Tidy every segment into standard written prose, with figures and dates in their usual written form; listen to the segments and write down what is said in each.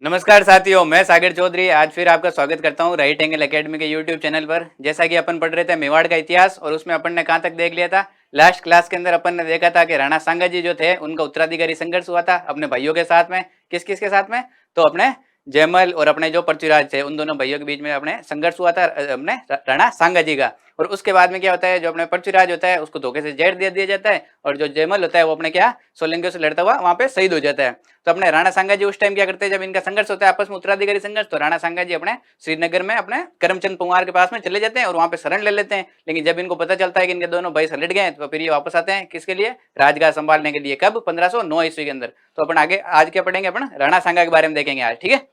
नमस्कार साथियों, मैं सागर चौधरी आज फिर आपका स्वागत करता हूं राइट एंगल एकेडमी के यूट्यूब चैनल पर। जैसा कि अपन पढ़ रहे थे मेवाड़ का इतिहास और उसमें अपन ने कहां तक देख लिया था। लास्ट क्लास के अंदर अपन ने देखा था कि राणा सांगा जी जो थे उनका उत्तराधिकारी संघर्ष हुआ था अपने भाइयों के साथ में। किस किस के साथ में? तो अपने जयमल और अपने जो पृथ्वीराज थे उन दोनों भाइयों के बीच में अपने संघर्ष हुआ था अपने राणा सांगा जी का। और उसके बाद में क्या होता है, जो अपने पृथ्वीराज होता है उसको धोखे से जहर दे दिया जाता है और जो जयमल होता है वो अपने क्या सोलंकियों से लड़ता हुआ वहां पे शहीद हो जाता है। तो अपने राणा सांगा जी उस टाइम क्या करते हैं, जब इनका संघर्ष होता है आपस में उत्तराधिकारी संघर्ष, तो राणा सांगा जी अपने श्रीनगर में अपने करमचंद पंवार के पास में चले जाते हैं और वहां पे शरण ले लेते हैं। लेकिन जब इनको पता चलता है कि इनके दोनों भाई लड़ गए तो फिर ये वापस आते हैं किसके लिए? राजगाह संभालने के लिए। कब? 1509 ईस्वी के अंदर। तो अपन आगे आज क्या पढ़ेंगे? अपन राणा सांगा के बारे में देखेंगे आज, ठीक है।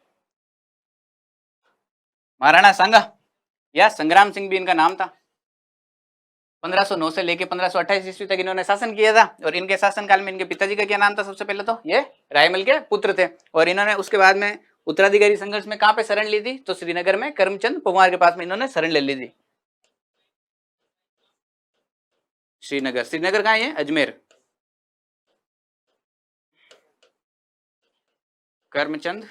महाराणा सांगा या संग्राम सिंह भी इनका नाम था। 1509 से लेके 1528 ईस्वी तक इन्होंने शासन किया था। और इनके शासनकाल में इनके पिताजी का क्या नाम था? सबसे पहले तो ये रायमल के पुत्र थे। और इन्होंने उसके बाद में उत्तराधिकारी संघर्ष में कहां पे शरण ली थी? तो श्रीनगर में करमचंद पंवार के पास में इन्होंने शरण ले ली थी। श्रीनगर, श्रीनगर कहाँ है? अजमेर। करमचंद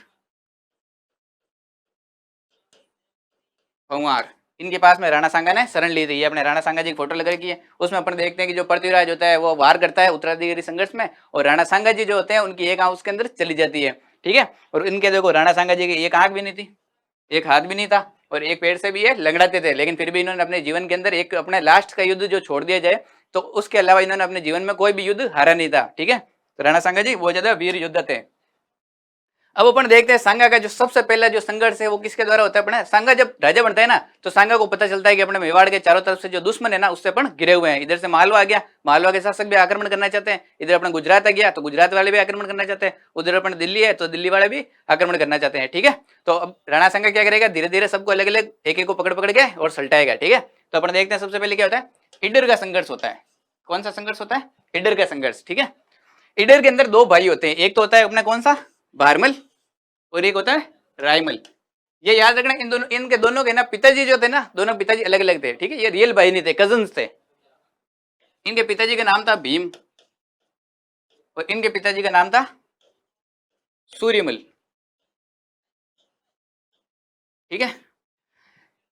पंवार, इनके पास में राणा सांगा ने शरण ली थी। ये अपने राणा सांगा जी की फोटो लगा रखी है। उसमें अपन देखते हैं कि जो पृथ्वीराज होता है वो वार करता है उत्तराधिकारी संघर्ष में और राणा सांगा जी जो होते हैं उनकी एक आंख उसके अंदर चली जाती है, ठीक है। और इनके देखो राणा सांगा जी की एक आंख भी नहीं थी, एक हाथ भी नहीं था और एक पेड़ से भी ये लंगड़ाते थे। लेकिन फिर भी इन्होंने अपने जीवन के अंदर एक अपने लास्ट का युद्ध जो छोड़ दिया जाए तो उसके अलावा इन्होंने अपने जीवन में कोई भी युद्ध हारा नहीं था, ठीक है। तो राणा सांगा जी बहुत ज्यादा वीर योद्धा थे। अब अपन देखते हैं सांगा का जो सबसे पहला जो संघर्ष है वो किसके द्वारा होता है। अपने सांगा जब राजा बनता है ना तो सांगा को पता चलता है कि अपने मेवाड़ के चारों तरफ से जो दुश्मन है ना उससे अपन घिरे हुए हैं। इधर से मालवा आ गया, मालवा के शासक भी आक्रमण करना चाहते हैं। इधर अपने गुजरात आ गया तो गुजरात वाले भी आक्रमण करना चाहते हैं। उधर अपने दिल्ली है तो दिल्ली वाले भी आक्रमण करना चाहते हैं, ठीक है। तो अब राणा सांगा क्या करेगा, धीरे धीरे सबको अलग अलग एक एक को पकड़ पकड़ के और सल्टाएगा, ठीक है। तो अपन देखते हैं सबसे पहले क्या होता है, इडर का संघर्ष होता है। कौन सा संघर्ष होता है? इडर का संघर्ष, ठीक है। इडर के अंदर दो भाई होते हैं, एक तो होता है अपना कौन सा, भारमल, और एक होता है रायमल। ये याद रखना, इन दोनों इनके दोनों के ना पिताजी जो थे ना, दोनों पिताजी अलग अलग थे, ठीक है। ये रियल भाई नहीं थे, कजन्स थे। इनके पिताजी का नाम था भीम और इनके पिताजी का नाम था सूर्यमल, ठीक है।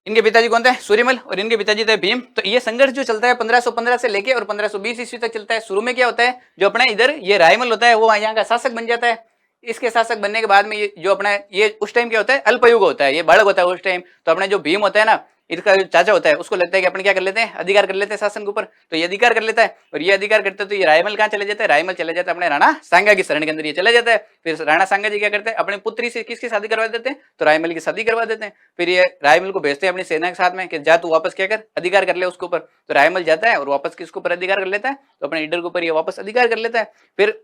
इनके पिताजी कौन थे? सूर्यमल, और इनके पिताजी थे भीम। तो ये संघर्ष जो चलता है 1515 से लेके और 1520 ईस्वी तक चलता है। शुरू में क्या होता है, जो अपना इधर ये रायमल होता है वो यहाँ का शासक बन जाता है। इसके शासक बनने के बाद में ये जो अपना ये उस टाइम क्या होता है, अल्पयुग होता है, ये बालक होता है उस टाइम। तो अपने जो भीम होता है ना, इसका जो चाचा होता है उसको लगता है कि अपन क्या कर लेते हैं, अधिकार कर लेते हैं शासन के ऊपर। तो ये अधिकार कर लेता है और ये अधिकार करते तो ये रायमल कहाँ चले जाता है, रायमल चले जाता है अपने राणा सांगा की शरण के अंदर ये चला जाता है। फिर राणा सांगा जी क्या करते हैं, अपने पुत्री से किसकी शादी करवा देते हैं, तो रायमल की शादी करवा देते हैं। फिर ये रायमल को भेजते हैं अपनी सेना के साथ में कि जा तू वापस क्या कर, अधिकार कर ले उसके ऊपर। तो रायमल जाता है और वापस किसके ऊपर अधिकार कर लेता है, तो अपने ईडर के ऊपर ये वापस अधिकार कर लेता है। फिर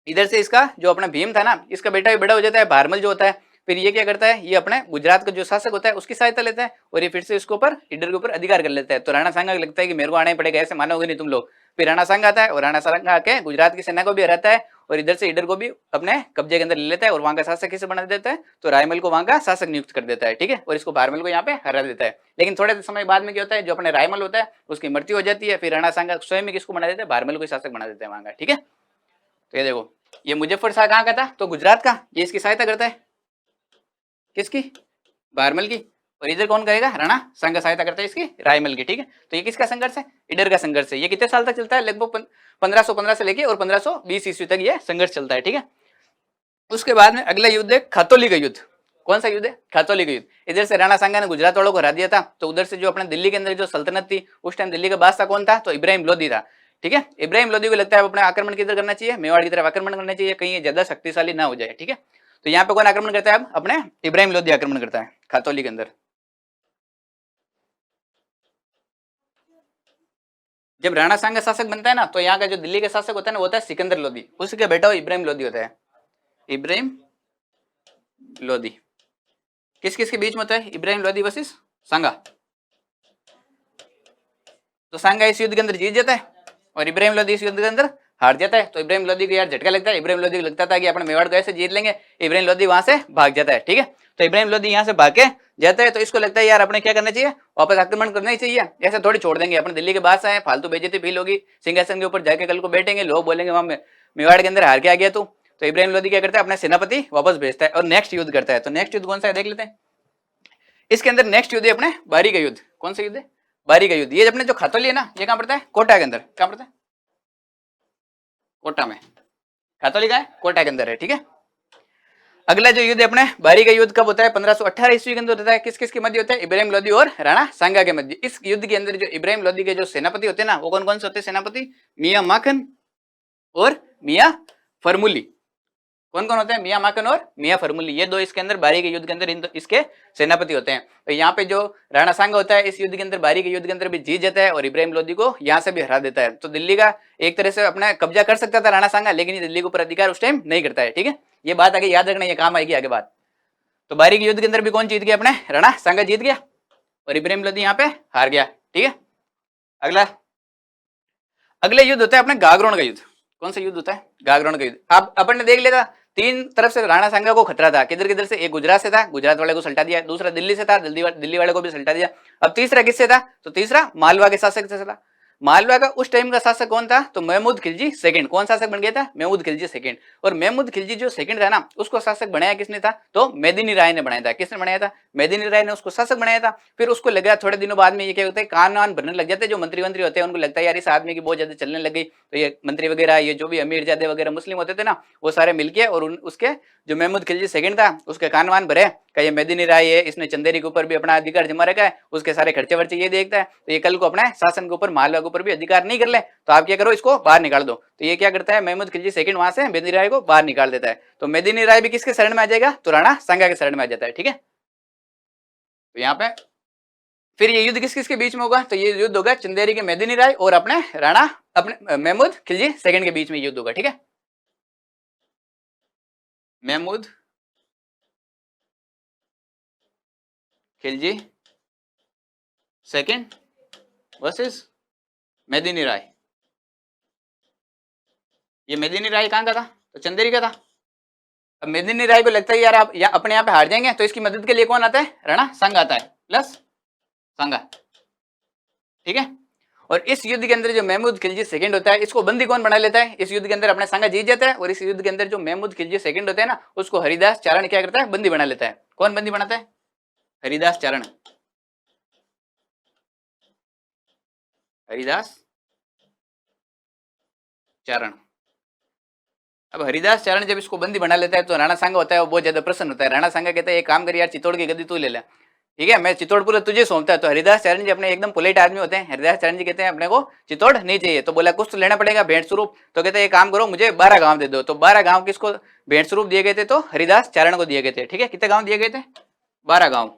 इधर से इसका जो अपना भीम था ना, इसका बेटा भी बड़ा हो जाता है, भारमल जो होता है। फिर ये क्या करता है, ये अपने गुजरात का जो शासक होता है उसकी सहायता लेता है और ये फिर से इसके ऊपर ईडर के ऊपर अधिकार कर लेता है। तो राणा सांगा को लगता है कि मेरे को आना ही पड़ेगा, ऐसे मानोगे नहीं तुम लोग। फिर राणा सांगा आता है और राणा सांगा आके गुजरात की सेना को भी हराता है और इधर से ईडर को भी अपने कब्जे के अंदर ले लेता है और वहां का शासक किसे बना देता है, तो रायमल को वहां का शासक नियुक्त कर देता है, ठीक है। और इसको भारमल को यहाँ पे हरा देता है। लेकिन थोड़े समय बाद में क्या होता है, जो अपने रायमल होता है उसकी मृत्यु हो जाती है। फिर राणा सांगा स्वयं ही किसको बना देता है, भारमल को शासक बना देता है वहां का, ठीक है। तो ये देखो, ये मुजफ्फर शाह कहाँ का था, तो गुजरात का। ये इसकी सहायता करता है, किसकी, भारमल की। और इधर कौन करेगा, राणा सांगा सहायता करता है इसकी, रायमल की, ठीक है। तो ये किसका संघर्ष है, इडर का संघर्ष है। ये कितने साल तक चलता है, लगभग 1515 से लेके और 1520 ईस्वी तक ये संघर्ष चलता है, ठीक है। उसके बाद में अगला युद्ध है खातौली का युद्ध। कौन सा युद्ध है, खातौली का युद्ध। इधर से राणा सांगा ने गुजरात वालों को हरा दिया था। तो उधर से जो अपने दिल्ली के अंदर जो सल्तनत थी उस टाइम दिल्ली का बादशाह कौन था, तो इब्राहिम लोदी था, ठीक है। इब्राहिम लोदी को लगता है अपने आक्रमण किधर करना चाहिए, मेवाड़ की तरफ आक्रमण करना चाहिए, कहीं ये ज्यादा शक्तिशाली ना हो जाए, ठीक है। तो यहाँ पे कौन आक्रमण करता है, अब अपने इब्राहिम लोदी आक्रमण करता है खातौली के अंदर। जब राणा सांगा शासक बनता है ना तो यहाँ का जो दिल्ली का शासक होता है ना वो होता है सिकंदर लोदी, उसके बेटा इब्राहिम लोदी होता है, इब्राहिम लोदी। किस किस के बीच में होता है, इब्राहिम लोदी वर्सेस सांगा। तो सांगा इस युद्ध के अंदर जीत जाता है और इब्राहिम लोदी इस युद्ध के अंदर हार जाता है। तो इब्राहिम लोदी को यार झटका लगता है, इब्राहिम लोदी को लगता था कि अपने मेवाड़ को ऐसे जीत लेंगे। इब्राहिम लोदी वहां से भाग जाता है, ठीक है। तो इब्राहिम लोदी यहाँ से भाग के जाता है तो इसको लगता है यार अपने क्या करना चाहिए, वापस आक्रमण करना ही चाहिए, ऐसे थोड़ी छोड़ देंगे। अपने दिल्ली के बादशाह है, फालतू बेइज्जती फील होगी, सिंहासन के ऊपर जाके कल को बैठेंगे, लोग बोलेंगे वहां मेवाड़ के अंदर हार के आ गया तू। तो इब्राहिम लोदी क्या करता है, अपना सेनापति वापस भेजता है और नेक्स्ट युद्ध करता है। तो नेक्स्ट युद्ध कौन सा है देख लेते हैं। इसके अंदर नेक्स्ट युद्ध है अपने बारी का युद्ध। कौन सा युद्ध है, बारी का युद्ध। ये अपने जो खातोली है ना, ये कहां पड़ता है, कोटा के अंदर। कहां पड़ता है, कोटा में। खातोली का है, कोटा के अंदर है, ठीक है। अगला जो युद्ध है अपने बारी का युद्ध कब होता है, 1518 ईस्वी के अंदर होता है। किस किस के मध्य होता है, इब्राहिम लोदी और राणा सांगा के मध्य। इस युद्ध के अंदर जो इब्राहिम लोदी के जो सेनापति होते हैं ना, वो कौन कौन से होते हैं सेनापति, मियां माखन और मियां फरमुली। कौन कौन होते हैं, मियां माखन और मियां फरमुली। ये दो इसके अंदर बारी के युद्ध के अंदर इसके सेनापति होते हैं। तो यहाँ पे जो राणा सांगा होता है, इस युद्ध के अंदर, बारी के युद्ध के अंदर भी जीत जाता है और इब्राहिम लोदी को यहाँ से भी हरा देता है। तो दिल्ली का एक तरह से अपना कब्जा कर सकता था राणा सांगा, लेकिन ये दिल्ली के ऊपर अधिकार उस टाइम नहीं करता है, ठीक है। ये बात आगे याद रखना, ये काम आएगी आगे बात। तो बारी के युद्ध के अंदर भी कौन जीत गया, अपने राणा सांगा जीत गया और इब्राहिम लोदी यहाँ पे हार गया, ठीक है। अगला युद्ध होता है अपने गागरोन का युद्ध। कौन सा युद्ध होता है, गागरोन का युद्ध। आप अपन ने देख लिया, तीन तरफ से राणा सांगा को खतरा था। किधर किधर से, एक गुजरात से था, गुजरात वाले को सल्टा दिया। दूसरा दिल्ली से था, दिल्ली वाले को भी सल्टा दिया। अब तीसरा किससे था, तो तीसरा मालवा के शासक से था। मालवा का उस टाइम का शासक कौन था, तो महमूद खिलजी सेकंड। कौन शासक बन गया था, महमूद खिलजी सेकंड। और महमूद खिलजी जो सेकंड था ना, उसको शासक बनाया किसने था, तो मेदिनी राय ने बनाया था। किसने बनाया था, मेदिनी राय ने उसको शासक बनाया था। फिर उसको लगा थोड़े दिनों बाद में ये क्या होता है, कान वान भरने लग जाते हैं। जो मंत्री होते हैं उनको लगता है यार इस आदमी की बहुत ज्यादा चलने लग गई। तो ये मंत्री वगैरह, ये जो भी अमीर जादे वगैरह मुस्लिम होते थे ना, वो सारे मिलके और उसके जो महमूद खिलजी सेकंड था उसके कान वान भरे का ये मेदिनी राय है, इसने चंदेरी के ऊपर भी अपना अधिकार जमा रखा है, उसके सारे खर्चे वर्चे ये देखता है। तो ये कल को अपने शासन के ऊपर, मालवा के ऊपर भी अधिकार नहीं कर ले, तो आप क्या करो, इसको बाहर निकाल दो। तो ये क्या करता है, महमूद खिलजी सेकंड वहां से मेदिनी राय को बाहर निकाल देता है। तो मेदिनी राय भी किसके शरण में आ जाएगा, तो राणा सांगा के शरण में आ जाता है, ठीक है। तो यहाँ पे फिर ये युद्ध किस किस के बीच में होगा, तो ये युद्ध होगा चंदेरी के मेदिनी राय और अपने राणा, अपने महमूद खिलजी सेकंड के बीच में युद्ध होगा, ठीक है। महमूद खिलजी सेकंड वर्सेस मेदिनी राय। ये मेदिनी राय कहां का था, तो चंदेरी का था। अब मेदिनी राय को लगता है यार आप अपने यहाँ पे हार जाएंगे, तो इसकी मदद के लिए कौन आता है, राणा सांगा आता है प्लस सांगा, ठीक है। और इस युद्ध के अंदर जो महमूद खिलजी सेकंड होता है, इसको बंदी कौन बना लेता है, इस युद्ध के अंदर अपना सांगा जीत जाता है। और इस युद्ध के अंदर जो महमूद खिलजी सेकंड होता है ना, उसको हरिदास चारण क्या करता है, बंदी बना लेता है। कौन बंदी बनाता है, हरिदास चारण। हरिदास चारण। अब हरिदास चारण जब इसको बंदी बना लेता है, तो राणा सांगा होता है वो बहुत ज्यादा प्रसन्न होता है। राणा सांगा कहता है एक काम कर यार, चित्तौड़ की गद्दी तू ले ले, ठीक है, मैं चित्तौड़ पूरा तुझे सौंपता है। तो हरिदास चारण जी अपने एकदम पोलाइट आदमी होते हैं। हरिदास चारण जी कहते हैं अपने को चित्तौड़ नहीं चाहिए, तो बोला कुछ तो लेना पड़ेगा भेंट स्वरूप। तो कहते हैं एक काम करो, मुझे 12 गांव दे दो। तो 12 गांव किसको भेंट स्वरूप दिए गए थे, तो हरिदास चारण को दिए गए थे, ठीक है। कितने गांव दिए गए थे, 12 गांव।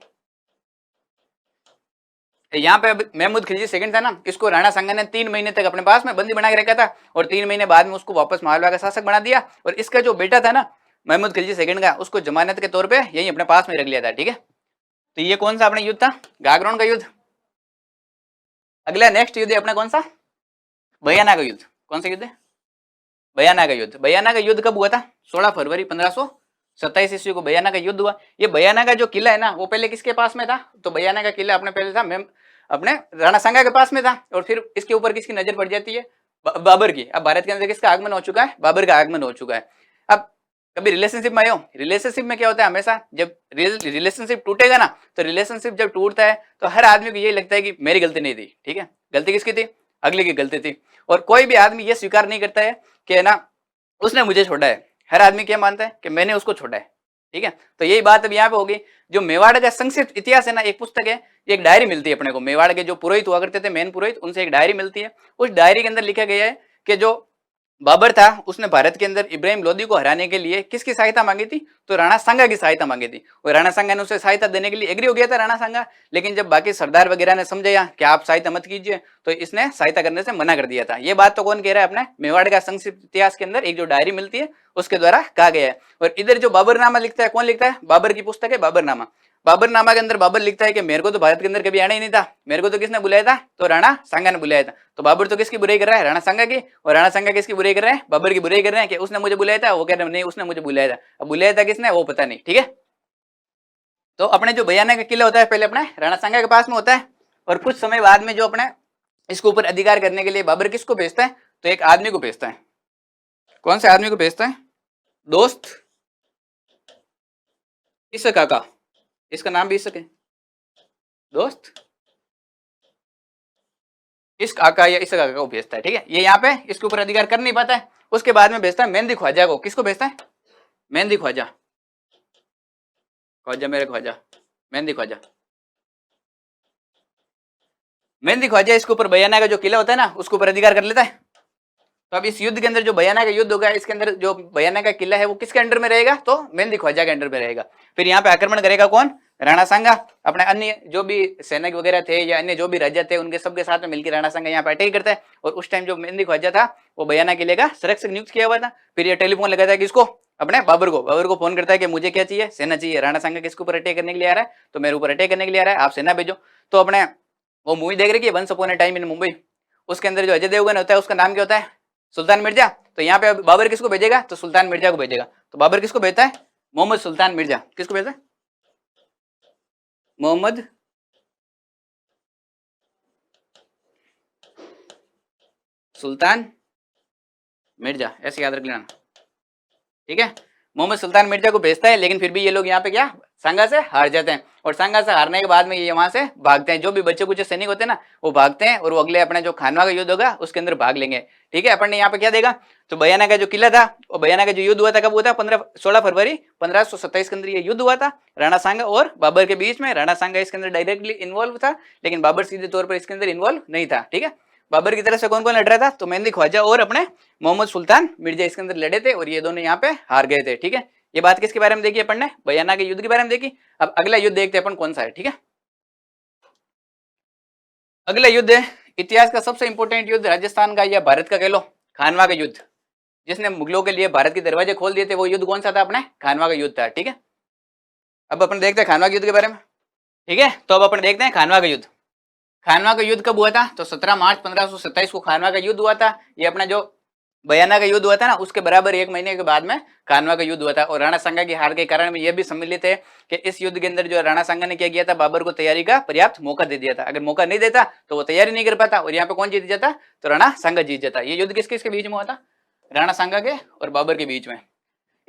यहाँ पे अब महमूद खिलजी सेकंड था ना, इसको राणा सांगा ने 3 महीने तक अपने पास में बंदी बना के रखा था और 3 महीने बाद में उसको वापस मालवा का शासक बना दिया। और इसका जो बेटा था ना महमूद खिलजी सेकंड का, उसको जमानत के तौर पे यही अपने पास में रख लिया था, ठीक है। तो ये कौन सा अपना युद्ध था, गागरोन का युद्ध। अगला नेक्स्ट युद्ध है अपना कौन सा, बयाना का युद्ध। कौन सा युद्ध है, बयाना का युद्ध। बयाना का युद्ध कब हुआ था, 16 फरवरी 1527 ईस्वी को बयाना का युद्ध हुआ। ये बयाना का जो किला है ना, वो पहले किसके पास में था, तो बयाना का किला अपने पहले था अपने राणा सांगा के पास में था। और फिर इसके ऊपर किसकी नजर पड़ जाती है, बाबर की। अब भारत के अंदर किसका आगमन हो चुका है, बाबर का आगमन हो चुका है। अब कभी रिलेशनशिप में आयो, रिलेशनशिप में क्या होता है, हमेशा जब रिलेशनशिप टूटेगा ना, तो रिलेशनशिप जब टूटता है तो हर आदमी को यही लगता है कि मेरी गलती नहीं थी, ठीक है। गलती किसकी थी, अगले की गलती थी। और कोई भी आदमी ये स्वीकार नहीं करता है कि ना उसने मुझे छोड़ा है। हर आदमी क्या मानता है कि मैंने उसको छोड़ा है, ठीक है। तो यही बात अब यहाँ पे होगी। जो मेवाड़ का संक्षिप्त इतिहास है ना, एक पुस्तक है, एक डायरी मिलती है अपने को। मेवाड़ के जो पुरोहित हुआ करते थे, मेन पुरोहित, उनसे एक डायरी मिलती है। उस डायरी के अंदर लिखा गया है कि जो बाबर था उसने भारत के अंदर इब्राहिम लोदी को हराने के लिए किसकी सहायता मांगी थी, तो राणा सांगा की सहायता मांगी थी। और राणा सांगा ने उसे सहायता देने के लिए एग्री हो गया था राणा सांगा। लेकिन जब बाकी सरदार वगैरह ने समझाया कि आप सहायता मत कीजिए, तो इसने सहायता करने से मना कर दिया था। ये बात तो कौन कह रहा है, अपने मेवाड़ का संक्षिप्त इतिहास के अंदर एक जो डायरी मिलती है उसके द्वारा कहा गया है। और इधर जो बाबरनामा लिखता है, कौन लिखता है, बाबर की पुस्तक है बाबरनामा। बाबरनामा के अंदर बाबर लिखता है कि मेरे को तो भारत के अंदर कभी आना ही नहीं था, मेरे को तो किसने बुलाया था, तो राणा सांगा ने बुलाया था। तो बाबर तो किसकी बुराई कर रहा है, राणा सांगा की। और राणा सांगा किसकी बुराई कर रहा है, बाबर की बुराई कर रहे हैं कि उसने मुझे बुलाया था। वो कह रहे नहीं, उसने मुझे बुलाया था। अब बुलाया था किसने, वो पता नहीं, ठीक है। तो अपने जो बयाना का किला होता है पहले अपने राणा सांगा के पास में होता है। और कुछ समय बाद में जो अपने इसके ऊपर अधिकार करने के लिए बाबर किसको भेजता है, तो एक आदमी को भेजता है। कौन से आदमी को भेजता है, दोस्त इसक काका, इसका नाम भी इसक है, दोस्त इस काका या इस काका को भेजता है। ठीक है, ये यहाँ पे इसके ऊपर अधिकार कर नहीं पाता है, उसके बाद में भेजता है मेहंदी ख्वाजा को। किसको भेजता है? मेहंदी ख्वाजा, ख्वाजा मेरे ख्वाजा, मेहंदी ख्वाजा, मेहंदी ख्वाजा इसके ऊपर बयाना का जो किला होता है ना उसके ऊपर अधिकार कर लेता है। तो अब इस युद्ध के अंदर जो बयाना का युद्ध होगा, इसके अंदर जो बयाना का किला है वो किसके अंडर में रहेगा? तो मेहंदी ख्वाजा के अंडर में रहेगा। फिर यहाँ पे आक्रमण करेगा कौन? राणा सांगा। अपने अन्य जो भी सैनिक वगैरह थे या अन्य जो भी राजा थे उनके सबके साथ में मिलकर राणा सांगा यहाँ पे अटैक करता है। और उस टाइम जो मेहंदी ख्वाजा था वो बयाना किले का संरक्षक नियुक्त किया हुआ था। फिर ये टेलीफोन लगाता है किसको? अपने बाबर को। बाबर को फोन करता है कि मुझे क्या चाहिए? सेना चाहिए। राणा सांगा किसके ऊपर अटैक करने के लिए आ रहा है? तो मेरे ऊपर अटैक करने के लिए आ रहा है, आप सेना भेजो। तो अपने वो मूवी देख रही है once upon a time in Mumbai, उसके अंदर जो अजय देवगन होता है उसका नाम क्या होता है? सुल्तान मिर्जा। तो यहाँ पे बाबर किसको भेजेगा? तो सुल्तान मिर्जा को भेजेगा। तो बाबर किसको भेजता है? मोहम्मद सुल्तान मिर्जा। किसको भेजता है? मोहम्मद सुल्तान मिर्जा, ऐसे याद रख लेना। ठीक है, मोहम्मद सुल्तान मिर्जा को भेजता है, लेकिन फिर भी ये लोग यहाँ पे क्या सांगा से हार जाते हैं। और सांगा से हारने के बाद में ये वहां से भागते हैं। जो भी बच्चे कुछ सैनिक होते हैं ना वो भागते हैं और वो अगले अपने जो खानवा का युद्ध होगा उसके अंदर भाग लेंगे। ठीक है, अपन ने यहाँ पे क्या देखा? तो बयाना का जो किला था, वो बयाना का जो युद्ध हुआ था कब हुआ था? 16 फरवरी 1527 के अंदर ये युद्ध हुआ था राणा सांगा और बाबर के बीच में। राणा सांगा इसके अंदर डायरेक्टली इन्वॉल्व था, लेकिन बाबर सीधे तौर पर इसके अंदर इन्वॉल्व नहीं था। ठीक है, बाबर की तरफ से कौन कौन लड़ रहा था? तो मेहंदी ख्वाजा और अपने मोहम्मद सुल्तान मिर्जा इसके अंदर लड़े थे और ये दोनों यहाँ पे हार गए थे। ठीक है, ये बात किसके बारे में देखी अपन ने? बयाना के युद्ध के बारे में देखी। अब अगला युद्ध देखते हैं अपन कौन सा है। ठीक है, अगला युद्ध है इतिहास का सबसे इंपॉर्टेंट युद्ध, राजस्थान का या भारत का कह लो, खानवा का युद्ध, जिसने मुगलों के लिए भारत के दरवाजे खोल दिए थे। वो युद्ध कौन सा था? अपने खानवा का युद्ध था। ठीक है, अब अपन देखते हैं खानवा के युद्ध के बारे में। ठीक है, तो अब अपन देखते हैं खानवा का युद्ध। खानवा का युद्ध कब हुआ था? तो 17 मार्च 1527 को खानवा का युद्ध हुआ था। ये अपना जो बयाना का युद्ध हुआ था ना उसके बराबर 1 महीने के बाद में खानवा का युद्ध हुआ था। और राणा सांगा की हार के कारण में यह भी सम्मिलित है कि इस युद्ध के अंदर जो राणा सांगा ने क्या किया था? बाबर को तैयारी का पर्याप्त मौका दे दिया था। अगर मौका नहीं देता तो वो तैयारी नहीं कर पाता और यहाँ पे कौन जीत जाता? तो राणा सांगा जीत जाता। ये युद्ध किस किसके बीच में हुआ था? राणा सांगा के और बाबर के बीच में।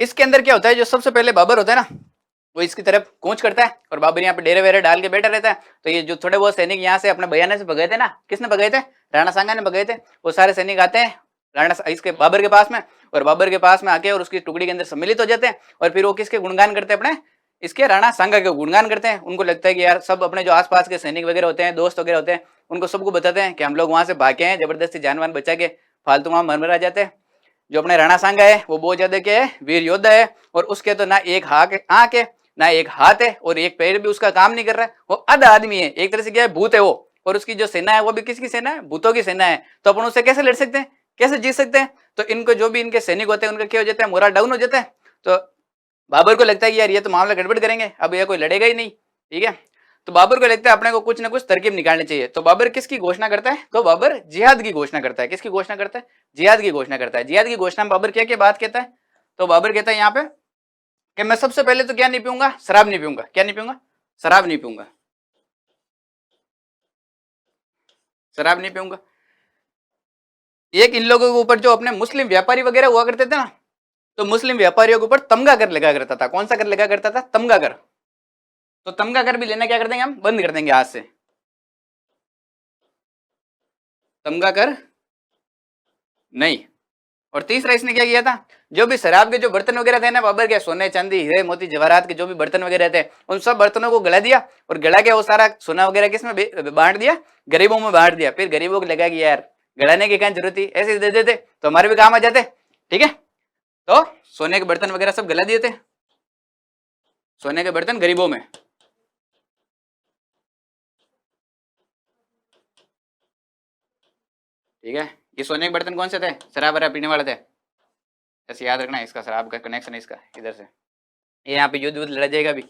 इसके अंदर क्या होता है? जो सबसे पहले बाबर होता है ना वो इसकी तरफ कूच करता है और बाबर यहाँ पे डेरे वेरे डाल के बैठा रहता है। तो ये जो थोड़े बहुत सैनिक यहाँ से अपने बयाना से भगाए थे ना, किसने भगाए थे? राणा सांगा ने भगाए थे। वो सारे सैनिक आते हैं राणा इसके बाबर के पास में और बाबर के पास में आके और उसकी टुकड़ी के अंदर सम्मिलित हो जाते हैं। और फिर वो किसके गुणगान करते हैं? अपने इसके राणा सांगा के गुणगान करते हैं। उनको लगता है कि यार सब अपने जो आसपास के सैनिक वगैरह होते हैं, दोस्त वगैरह होते हैं, उनको सबको बताते हैं कि हम लोग वहां से भागे हैं, जबरदस्ती जानवान बचा के फालतू वहां मरमरा जाते हैं। जो अपने राणा सांगा है वो बहुत ज्यादा क्या है? वीर योद्धा है। और उसके तो ना एक आंख है ना एक हाथ है और एक पैर भी उसका काम नहीं कर रहा है। वो आधा आदमी है, एक तरह से क्या है? भूत है वो। और उसकी जो सेना है वो भी किसकी सेना है? भूतों की सेना है। तो अपन उससे कैसे लड़ सकते हैं? कैसे जीत सकते हैं? तो इनको जो भी इनके सैनिक होते हैं उनका क्या हो जाता है? मोरल डाउन हो जाता है। तो बाबर को लगता है कि यार ये तो मामला गड़बड़ करेंगे, अब ये कोई लड़ेगा ही नहीं। ठीक है, तो बाबर को लगता है अपने को कुछ ना कुछ तरकीब निकालनी चाहिए। तो बाबर किसकी घोषणा करता है? तो बाबर जिहाद की घोषणा करता है। किसकी घोषणा करता है? जिहाद की घोषणा करता है। जिहाद की घोषणा में बाबर क्या क्या बात कहता है? तो बाबर कहता है यहाँ पे कि मैं सबसे पहले तो क्या नहीं पीऊंगा? शराब नहीं पीऊंगा। क्या नहीं पीऊंगा? शराब नहीं पीऊंगा। शराब नहीं पीऊंगा। एक इन लोगों के ऊपर जो अपने मुस्लिम व्यापारी वगैरह हुआ करते थे ना, तो मुस्लिम व्यापारियों के ऊपर तमगा कर लगा करता था। कौन सा कर लगा करता था? तमगा कर। तो तमगा कर भी लेना क्या कर देंगे हम? बंद कर देंगे आज से। तमगा कर नहीं। और तीसरा इसने क्या किया था? जो भी शराब के जो बर्तन वगैरह थे ना बाबर के, सोने चांदी हीरे मोती जवाहरात के जो भी बर्तन वगैरह थे, उन सब बर्तनों को गला दिया और गला के वो सारा सोना वगैरह किसमें बांट दिया? गरीबों में बांट दिया। फिर गरीबों को लगा कि यार गलाने की क्या जरूरत थी, ऐसे दे देते तो हमारे भी काम आ जाते। ठीक है, तो सोने के बर्तन वगैरह सब गला दिए थे, सोने के बर्तन गरीबों में। ठीक है, ये सोने के बर्तन कौन से थे? शराब वराब पीने वाले थे। ऐसे याद रखना, इसका शराब का कनेक्शन इसका इधर से। ये यहाँ पे युद्ध लड़ जाएगा अभी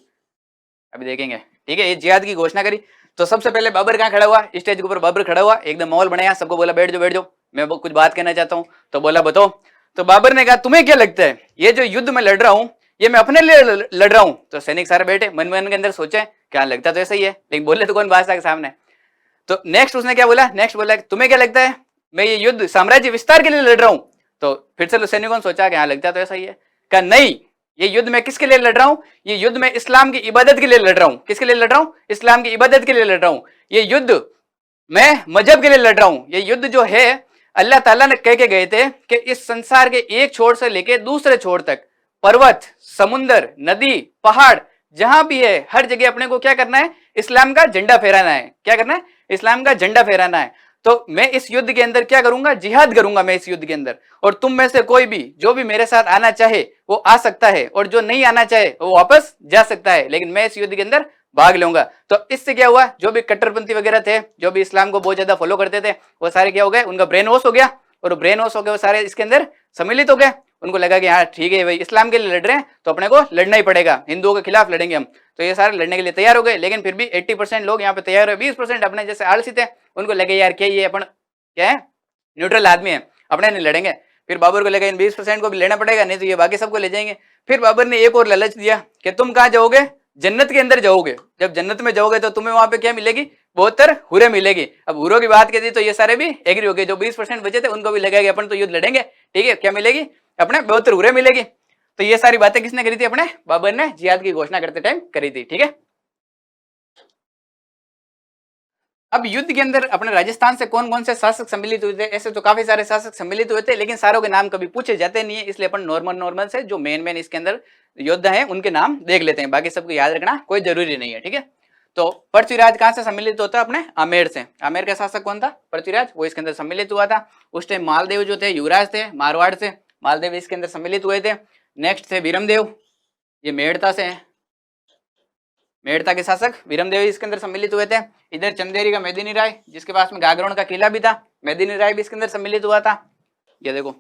देखेंगे। ठीक है, ये जिहाद की घोषणा करी। तो सबसे पहले बाबर कहाँ खड़ा हुआ? स्टेज के ऊपर बाबर खड़ा हुआ, एकदम माहौल बनाया, सबको बोला बैठ जाओ बैठ जाओ, मैं कुछ बात कहना चाहता हूँ। तो बोला बताओ। तो बाबर ने कहा तुम्हें क्या लगता है ये जो युद्ध में लड़ रहा हूँ ये मैं अपने लिए लड़ रहा हूँ? तो सैनिक सारे बैठे मन मन के अंदर सोचे क्या लगता तो ऐसा ही है, लेकिन बोले तो कौन बादशाह के सामने। तो नेक्स्ट उसने क्या बोला? नेक्स्ट बोला तुम्हें क्या लगता है मैं ये युद्ध साम्राज्य विस्तार के लिए लड़ रहा हूँ? तो फिर से सैनिकों ने सोचा कि हाँ लगता तो ऐसा ही है। कहा नहीं, ये युद्ध मैं किसके लिए लड़ रहा हूं, ये युद्ध मैं इस्लाम की इबादत के लिए लड़ रहा हूं। किसके लिए लड़ रहा हूं, इस्लाम की इबादत के लिए लड़ रहा हूं। ये युद्ध मैं मजहब के लिए लड़ रहा हूं। ये युद्ध जो है अल्लाह ताला ने कह के गए थे कि इस संसार के एक छोर से लेके दूसरे छोर तक, पर्वत, समुंदर, नदी, पहाड़, जहां भी है हर जगह अपने को क्या करना है, इस्लाम का झंडा फहराना है। क्या करना है, इस्लाम का झंडा फहराना है। तो मैं इस युद्ध के अंदर क्या करूंगा, जिहाद करूंगा मैं इस युद्ध के अंदर। और तुम में से कोई भी जो भी मेरे साथ आना चाहे वो आ सकता है, और जो नहीं आना चाहे वो वापस जा सकता है, लेकिन मैं इस युद्ध के अंदर भाग लूंगा। तो इससे क्या हुआ, जो भी कट्टरपंथी वगैरह थे, जो भी इस्लाम को बहुत ज्यादा फॉलो करते थे, वो सारे क्या हो गए, उनका ब्रेन वॉश हो गया। और ब्रेन वॉश हो गए वो सारे इसके अंदर सम्मिलित हो गए। उनको लगा कि हाँ ठीक है भाई, इस्लाम के लिए लड़ रहे हैं तो अपने को लड़ना ही पड़ेगा, हिंदुओं के खिलाफ लड़ेंगे हम। तो ये सारे लड़ने के लिए तैयार हो गए। लेकिन फिर भी 80% लोग यहाँ पे तैयार हुए, 20% अपने जैसे आलसी थे, उनको लगे यार क्या ये अपन क्या है, न्यूट्रल आदमी है, अपने नहीं लड़ेंगे। फिर बाबर को लगा इन 20% को भी लेना पड़ेगा, नहीं तो ये बाकी सबको ले जाएंगे। फिर बाबर ने एक और लालच दिया कि तुम कहाँ जाओगे, जन्नत के अंदर जाओगे। जब जन्नत में जाओगे तो तुम्हें वहां पे क्या मिलेगी, 72 हुरे मिलेगी। अब हुरों की बात की थी तो ये सारे भी एग्री हो गए। जो 20% बचे थे उनको भी लगा कि अपन तो युद्ध लड़ेंगे, ठीक है, क्या मिलेगी, अपने 72 हुरे मिलेगी। तो ये सारी बातें किसने करी थी, अपने बाबर ने जिहाद की घोषणा करते टाइम करी थी। ठीक है, अब युद्ध के अंदर अपने राजस्थान से कौन कौन से शासक सम्मिलित हुए थे, ऐसे तो काफी सारे शासक सम्मिलित हुए थे, लेकिन सारों के नाम कभी पूछे जाते नहीं है, इसलिए अपन नॉर्मल से जो मेन इसके अंदर योद्धा हैं उनके नाम देख लेते हैं, बाकी सबको याद रखना कोई जरूरी नहीं है। ठीक है, तो पृथ्वीराज कहां से सम्मिलित होता है, अपने आमेर से। आमेर का शासक कौन था, पृथ्वीराज, वो इसके अंदर सम्मिलित हुआ था। उस टाइम मालदेव जो थे युवराज थे मारवाड़ से, मालदेव इसके अंदर सम्मिलित हुए थे। नेक्स्ट थे वीरमदेव, ये मेड़ता से हैं, मेड़ता के शासक वीरमदेव इसके अंदर सम्मिलित हुए थे। इधर चंदेरी का मेदिनी राय, जिसके पास में गागरोन का किला भी था, मेदिनी राय भी इसके अंदर सम्मिलित हुआ था। ये देखो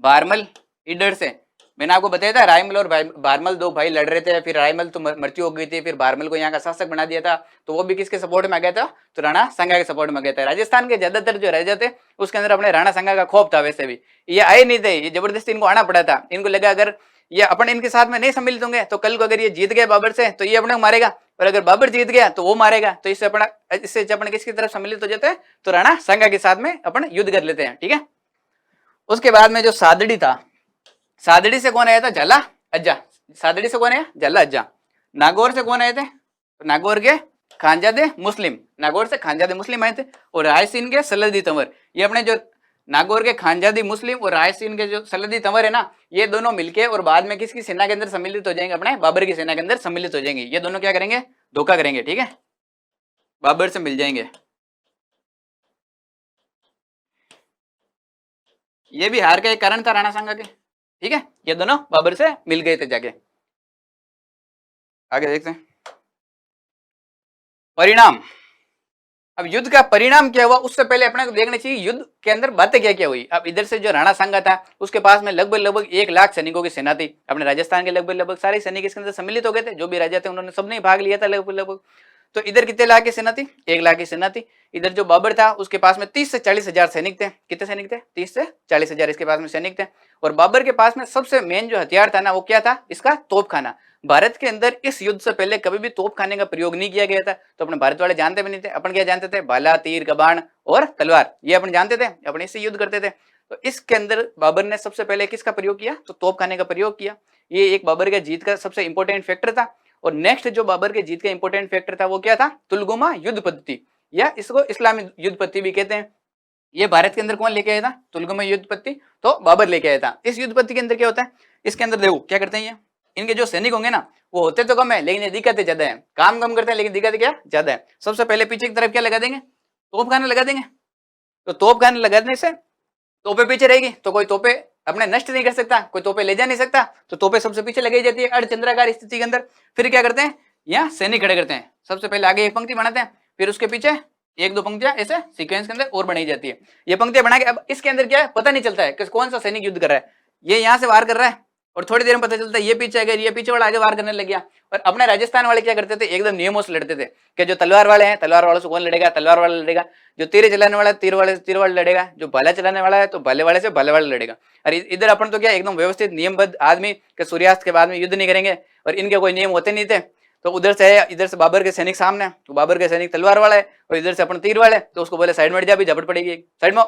बारमल, इधर से मैंने आपको बताया था रायमल और बारमल दो भाई लड़ रहे थे, फिर रायमल तो मृत्यु हो गई थी, फिर बारमल को यहाँ का शासक बना दिया था। तो वो भी किसके सपोर्ट में आ गया था, तो राणा संगा के सपोर्ट में गया था। राजस्थान के ज्यादातर जो राजा थे उसके अंदर अपने राणा संगा का खौफ था। वैसे भी ये आए नहीं थे, ये जबरदस्ती इनको आना पड़ा था। इनको लगा अगर ये अपन इनके साथ में नहीं सम्मिलित होंगे तो कल को अगर ये जीत गए बाबर से तो ये अपने को मारेगा, और अगर बाबर जीत गया तो वो मारेगा। तो इससे अपन किसकी तरफ सम्मिलित हो जाते हैं, तो राणा संगा के साथ में अपन युद्ध कर लेते हैं। ठीक है, उसके बाद में जो सादड़ी था, सादड़ी से कौन आया था, झाला अज्जा। सादड़ी से कौन आया, झाला अज्जा। नागौर से कौन आए थे, नागौर के खानजादे मुस्लिम, नागौर से खानजादे मुस्लिम आए थे। और रायसीन के सलदी तंवर, ये अपने जो नागौर के खानजादी मुस्लिम और रायसीन के जो सलदी तंवर है ना, ये दोनों मिलके और बाद में किसकी सेना के अंदर सम्मिलित हो जाएंगे, अपने बाबर की सेना के अंदर सम्मिलित हो जाएंगे। ये दोनों क्या करेंगे, धोखा करेंगे। ठीक है, बाबर से मिल जाएंगे। ये भी हार का एक कारण था राणा सांगा के। ठीक है, ये दोनों बाबर से मिल गए थे जाके। आगे देखते हैं परिणाम। अब युद्ध का परिणाम क्या हुआ उससे पहले अपने को देखना चाहिए युद्ध के अंदर बातें क्या क्या हुई। अब इधर से जो राणा सांगा था उसके पास में लगभग 1 लाख सैनिकों की सेना थी। अपने राजस्थान के लगभग सारे सैनिक इसके अंदर सम्मिलित हो गए थे, जो भी राजा थे उन्होंने सबने भाग लिया था लगभग। तो इधर कितने लाख की सेना थी, 1 लाख की सेना थी। इधर जो बाबर था उसके पास में 30 से 40 हजार सैनिक थे। कितने सैनिक थे, 30 से 40 हजार इसके पास में सैनिक थे। और बाबर के पास में सबसे मेन जो हथियार था ना वो क्या था, इसका तोपखाना। भारत के अंदर इस युद्ध से पहले कभी भी तोपखाने का प्रयोग नहीं किया गया था। तो अपने भारत वाले जानते भी नहीं थे। अपन क्या जानते थे, भाला, तीर, कबाण और तलवार, ये अपन जानते थे, अपन इससे युद्ध करते थे। तो इसके अंदर बाबर ने सबसे पहले किसका प्रयोग किया, तो तोपखाने का प्रयोग किया। ये एक बाबर के जीत का सबसे इंपॉर्टेंट फैक्टर था। और नेक्स्ट जो बाबर के जीत का इंपॉर्टेंट फैक्टर था वो क्या था, तुलगुमा युद्ध पद्धति, या इसको इस्लामी युद्ध पद्धति भी कहते हैं। ये भारत के अंदर कौन लेके आया था, तुलगुमा युद्ध पद्धति, तो बाबर लेके आया था। इस युद्ध पद्धति के अंदर क्या होता है, इसके अंदर देखो क्या करते हैं, ये इनके जो सैनिक होंगे ना वो होते तो कम है लेकिन ये दिक्कतें ज्यादा है, काम कम करते हैं लेकिन दिक्कतें क्या ज्यादा है। सबसे पहले पीछे की तरफ क्या लगा देंगे, तोपखाने लगा देंगे। तो तोपखाने लगाने से तोपे पीछे रहेगी तो कोई तोपे अपने नष्ट नहीं कर सकता, कोई तोपे ले जा नहीं सकता। तो तोपे सबसे पीछे लगाई जाती है अर्धचंद्राकार स्थिति के अंदर। फिर क्या करते हैं, यहाँ सैनिक खड़े करते हैं। सबसे पहले आगे एक पंक्ति बनाते हैं, फिर उसके पीछे 1-2 पंक्तियां ऐसे सीक्वेंस के अंदर और बनाई जाती है। ये पंक्तियां बना के अब इसके अंदर क्या है पता नहीं चलता है कि कौन सा सैनिक युद्ध कर रहा है। ये यहाँ से वार कर रहा है और थोड़ी देर में पता चलता है ये पीछे अगर ये पीछे वाला आगे वार करने लग गया। और अपने राजस्थान वाले क्या करते थे, एकदम नियमों से लड़ते थे कि जो तलवार वाले हैं तलवार वालों से कौन लड़ेगा, तलवार वाला लड़ेगा। जो तीर चलाने वाला है तीर वाले लड़ेगा। जो भाला चलाने वाला है तो भाले वाले से भाले वाले लड़ेगा। और इधर अपन तो क्या एकदम व्यवस्थित नियमबद्ध आदमी के सूर्यास्त के बाद में युद्ध नहीं करेंगे और इनके कोई नियम होते नहीं थे। तो उधर से बाबर के सैनिक सामने, तो बाबर के सैनिक तलवार वाला है और इधर से अपन तीर वाले, तो उसको बोले साइड में जा, भी झपट पड़ेगी साइड में,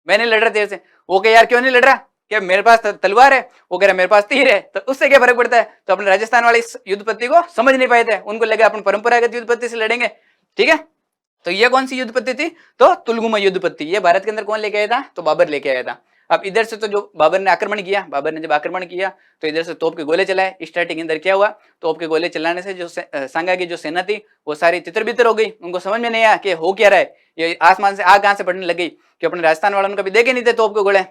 मैं नहीं लड़ रहा तेरे से। ओके यार क्यों नहीं लड़ रहा, कि मेरे पास तलवार है, वो कह रहा है मेरे पास तीर है, तो उससे क्या फर्क पड़ता है। तो अपने राजस्थान वाले इस युद्ध पद्धति को समझ नहीं पाए थे, उनको लगा अपन परंपरागत युद्ध पद्धति से लड़ेंगे, ठीक है। तो ये कौन सी युद्ध पद्धति थी, तो तुलगुमा युद्ध पद्धति। ये भारत के अंदर कौन लेके आया था, तो बाबर लेके आया था। अब इधर से तो जो बाबर ने आक्रमण किया, बाबर ने जब आक्रमण किया तो इधर से तोप के गोले चलाए। स्टार्टिंग के अंदर क्या हुआ, तोप के गोले चलाने से जो सांगा की जो सेना थी वो सारी तितर बितर हो गई। उनको समझ में नहीं आया कि हो क्या रहा है, ये आसमान से आग कहां से पड़ने लग गई, कि अपने राजस्थान वालों ने कभी देखे नहीं थे तोप के गोले।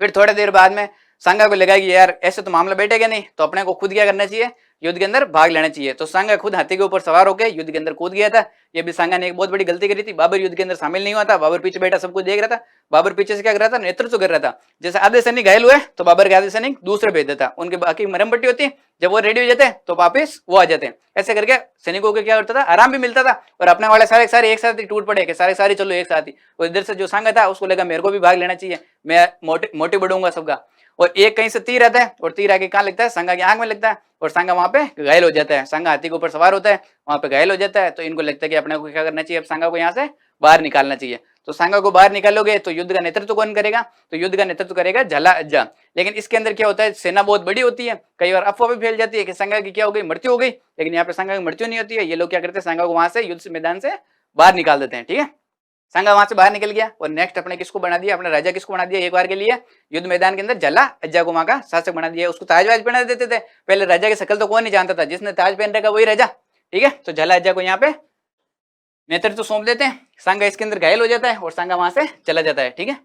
फिर थोड़ी देर बाद में सांगा को लगा कि यार ऐसे तो मामला बैठेगा नहीं, तो अपने को खुद क्या करना चाहिए, युद्ध के अंदर भाग लेना चाहिए। तो सांगा खुद हाथी के ऊपर सवार होकर युद्ध के अंदर कूद गया था। ये भी सांगा ने एक बहुत बड़ी गलती करी थी। बाबर युद्ध के अंदर शामिल नहीं हुआ था, बाबर पीछे बैठा सब कुछ देख रहा था। बाबर पीछे से क्या कर रहा था, नेतृत्व कर रहा था। जैसे आधे सैनिक घायल हुए तो बाबर के आधे सैनिक दूसरे भेज देता, उनके बाकी मरम पट्टी होती है, जब वो रेडी हो जाते हैं तो वापिस वो आ जाते हैं। ऐसे करके सैनिकों को क्या करता था, आराम भी मिलता था, और अपने वाले सारे सारे एक साथ ही टूट पड़े कि सारे सारे चलो एक साथ ही। और इधर से जो सांगा था उसको लगा मेरे को भी भाग लेना चाहिए, मैं मोटे बढ़ूंगा सबका। और एक कहीं से तीर आता है और तीर आके कहां लगता है, सांगा की आंख में लगता है, और सांगा वहां पे घायल हो जाता है। सांगा हाथी के ऊपर सवार होता है, वहां पे घायल हो जाता है। तो इनको लगता है कि अपने को क्या करना चाहिए, अब सांगा को यहाँ से बाहर निकालना चाहिए। तो सांगा को बाहर निकालोगे तो युद्ध का नेतृत्व कौन करेगा, तो युद्ध का नेतृत्व करेगा झला अज्जा। लेकिन इसके अंदर क्या होता है, सेना बहुत बड़ी होती है, कई बार अफवाह भी फैल जाती है कि सांगा की क्या हो गई, मृत्यु हो गई। लेकिन यहाँ पे सांगा की मृत्यु नहीं होती है। ये लोग क्या करते हैं, सांगा को वहां से युद्ध मैदान से बाहर निकाल देते हैं, ठीक है। सांगा वहां से बाहर निकल गया, और नेक्स्ट अपने किसको बना दिया, अपने राजा किसको बना दिया एक बार के लिए युद्ध मैदान के अंदर, झला अज्जा को वहां का शासक बना दिया। उसको ताज वाज पहना देते थे। पहले राजा की शकल तो कौन नहीं जानता था, जिसने ताज पहन रखा वही राजा, ठीक है। तो झला अज्जा को यहाँ पे नेतृत्व सौंप देते हैं। सांगा इसके अंदर घायल हो जाता है और सांगा वहां से चला जाता है, ठीक है।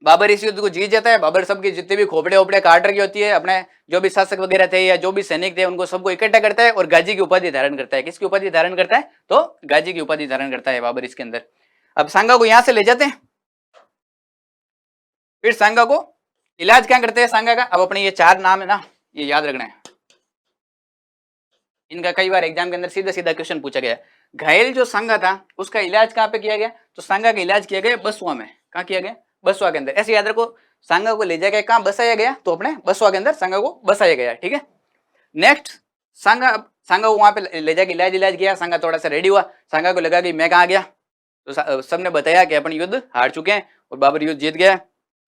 बाबर इस युद्ध को जीत जाता है। बाबर सबके जितने भी खोपड़े ओपड़े काट रखी होती है, अपने जो भी शासक वगैरह थे या जो भी सैनिक थे उनको सबको इकट्ठा करता है और गाजी की उपाधि धारण करता है। किसकी उपाधि धारण करता है, तो गाजी की उपाधि धारण करता है बाबर इसके अंदर। अब सांगा को यहां से ले जाते हैं, फिर सांगा को इलाज क्या करते हैं सांगा का। अब अपने ये चार नाम है ना, ये याद रखना है, इनका कई बार एग्जाम के अंदर सीधा सीधा क्वेश्चन पूछा गया। घायल जो सांगा था उसका इलाज कहाँ पे किया गया, तो सांगा का इलाज किया गया बसुआ में। कहाँ किया गया, बसुआ के अंदर। ऐसे याद रखो, सांगा को ले जाकर कहाँ बसाया गया, तो अपने बसुआ के अंदर सांगा को बसाया गया, ठीक है। नेक्स्ट सांगा को वहां पे ले जाके इलाज किया। सांगा थोड़ा सा रेडी हुआ, सांगा को लगा कि मैं कहाँ गया, तो सबने बताया कि अपन युद्ध हार चुके हैं और बाबर युद्ध जीत गया।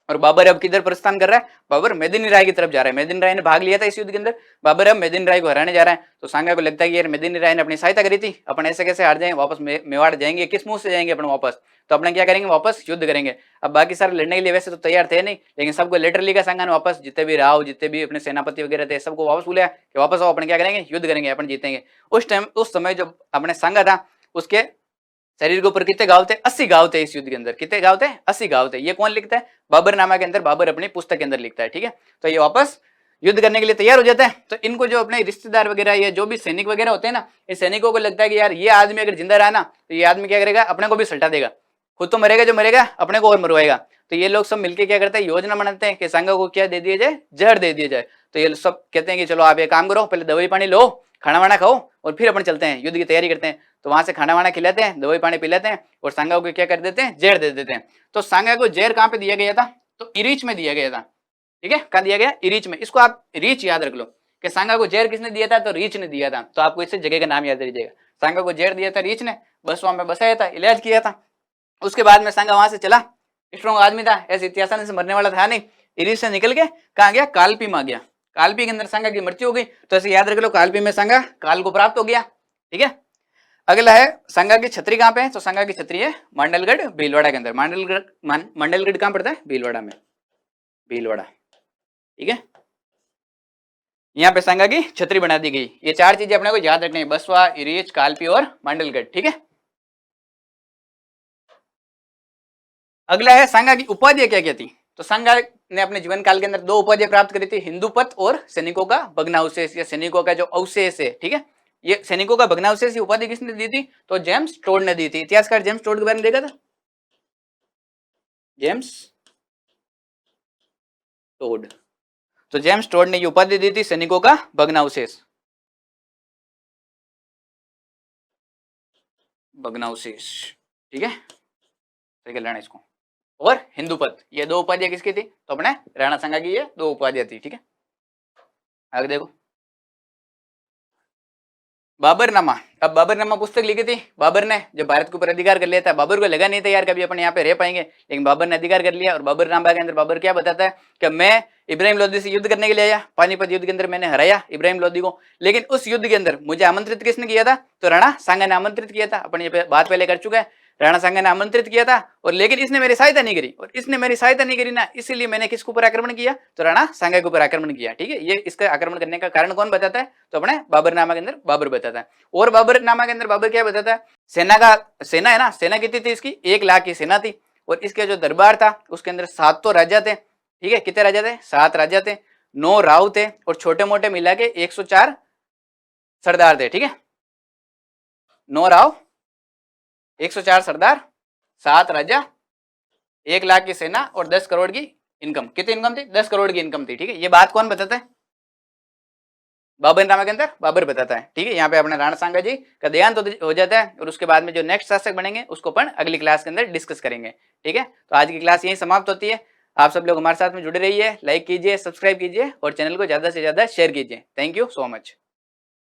और बाबर अब किधर प्रस्थान कर रहा है, बाबर मेदिनी राय की तरफ जा रहा है। मेदिनी राय ने भाग लिया था इस युद्ध के अंदर, बाबर अब मेदिनी राय को हराने जा रहा है। तो सांगा को लगता है कि यार मेदिनी राय ने अपनी सहायता करी थी, अपन ऐसे कैसे हार जाएं, वापस मेवाड़ जाएंगे, किस मुंह से जाएंगे अपन वापस, तो अपने क्या करेंगे, वापस युद्ध करेंगे। अब बाकी सारे लड़ने के लिए वैसे तो तैयार थे नहीं, लेकिन सबको लेटर लिखा सांगा ने वापस, जितने भी राव जितने भी अपने सेनापति वगैरह थे सबको वापस बोला कि वापस आओ, अपन क्या करेंगे, युद्ध करेंगे, अपन जीतेंगे। उस समय जो अपने सांगा था उसके शरीर के ऊपर कितने घाव थे, 80 घाव थे इस युद्ध के अंदर। कितने घाव थे, 80 घाव थे। ये कौन लिखता है, बाबर नामा के अंदर, बाबर अपनी पुस्तक के अंदर लिखता है, ठीक है। तो ये वापस युद्ध करने के लिए तैयार हो जाता है। तो इनको जो अपने रिश्तेदार वगैरह या जो भी सैनिक वगैरह होते हैं ना, इस सैनिकों को लगता है कि यार ये आदमी अगर जिंदा रहा ना तो ये आदमी क्या करेगा, अपने को भी सल्टा देगा, खुद तो मरेगा जो मरेगा, अपने को और मरवाएगा। तो ये लोग सब मिलकर क्या करते हैं, योजना बनाते हैं कि सांगा को क्या दे दिया जाए, जहर दे दिया जाए। तो ये सब कहते हैं कि चलो आप ये काम करो, पहले दवाई पानी लो, खाना वाना खाओ, और फिर अपन चलते हैं युद्ध की तैयारी करते हैं। तो वहां से खाना वाना खिलाते हैं, दवाई पानी पिलाते हैं, और सांगा को क्या कर देते हैं, जहर दे देते हैं। तो सांगा को जहर कहाँ पे दिया गया था, तो इरीच में दिया गया था, ठीक है। कहाँ दिया गया, इरीच में। इसको आप रीच याद रख लो कि सांगा को जहर किसने दिया था, तो रीच ने दिया था। तो आपको इससे जगह का नाम याद रहिएगा। सांगा को जहर दिया था रीच ने, बसवा में बसाया था, इलाज किया था। उसके बाद में सांगा वहां से चला, स्ट्रॉन्ग आदमी था, ऐसे इतिहास से मरने वाला था नहीं। इरीच से निकल के कहाँ गया, कालपी में आ गया। कालपी के अंदर सांगा की मृत्यु हो गई। तो ऐसे याद रख लो, कालपी में सांगा काल को प्राप्त हो गया, ठीक है। अगला है सांगा की छतरी कहाँ पे है, तो सांगा की छतरी है मांडलगढ़ भीलवाड़ा के अंदर। मांडलगढ़ कहाँ पड़ता है, भीलवाड़ा में, भीलवाड़ा, ठीक है। यहाँ पे सांगा की छतरी बना दी गई। ये चार चीजें अपने को याद रखनी है, बसवा, इरीच, कालपी और मांडलगढ़, ठीक है। अगला है सांगा की उपाधियां क्या क्या थी। तो सांगा ने अपने जीवन काल के अंदर दो उपाधियां प्राप्त करी थी, हिंदूपत और सैनिकों का भग्नावशेष या सैनिकों का जो अवशेष है, ठीक है। ये सैनिकों का भग्नावशेष उपाधि किसने दी थी, तो जेम्स टोड ने दी थी। इतिहासकार जेम्स टोड के बारे में देखा था, जेम्स टोड। तो जेम्स टोड ने ये उपाधि दी थी सैनिकों का भग्नावशेष, भग्नावशेष, ठीक है, ठीक है, लेना इसको। और हिंदूपत, ये दो उपाधियां किसकी थी, तो अपने राणा सांगा की ये दो उपाधियां थी, ठीक है। आगे देखो, बाबरनामा। अब बाबरनामा पुस्तक लिखी थी बाबर ने, जब भारत के ऊपर अधिकार कर लिया था। बाबर को लगा नहीं था यार कभी अपन यहाँ पे रह पाएंगे, लेकिन बाबर ने अधिकार कर लिया। और बाबरनामा के अंदर बाबर क्या बताता है कि मैं इब्राहिम लोदी से युद्ध करने के लिए आया, पानीपत युद्ध के अंदर मैंने हराया इब्राहिम लोदी को, लेकिन उस युद्ध के अंदर मुझे आमंत्रित किसने किया था? तो राणा सांगा ने आमंत्रित किया था। अपन ये बात पहले कर चुका है, राणा सांगा ने आमंत्रित किया था, और लेकिन इसने मेरी सहायता नहीं करी, और इसने मेरी सहायता नहीं करी ना, इसीलिए मैंने किसके ऊपर आक्रमण किया? तो राणा सांगा के ऊपर आक्रमण किया। ठीक है, ये इसका आक्रमण करने का कारण कौन बताता है? तो अपने बाबरनामा के अंदर बाबर बताता है। और बाबरनामा के अंदर बाबर क्या बताता है? सेना है ना, सेना कितनी थी इसकी? 1 लाख की सेना थी। और इसके जो दरबार था उसके अंदर 7 तो राजा थे। ठीक है, कितने राजा थे? 7 राजा थे, 9 राव थे, और छोटे मोटे मिला के 104 सरदार थे। ठीक है, 9 राव, 104 सरदार, 7 राजा, 1 लाख की सेना, और 10 करोड़ की इनकम। कितनी इनकम थी? 10 करोड़ की इनकम थी। ठीक है, ये बात कौन बताता है? बाबरनामा के अंदर बाबर बताता है। ठीक है, यहाँ पे अपने राणा सांगा जी का देहांत हो जाता है, और उसके बाद में जो नेक्स्ट शासक बनेंगे उसको अपन अगली क्लास के अंदर डिस्कस करेंगे। ठीक है, तो आज की क्लास यही समाप्त होती है। आप सब लोग हमारे साथ में जुड़े रहिए, लाइक कीजिए, सब्सक्राइब कीजिए, और चैनल को ज्यादा से ज्यादा शेयर कीजिए। Thank you so much.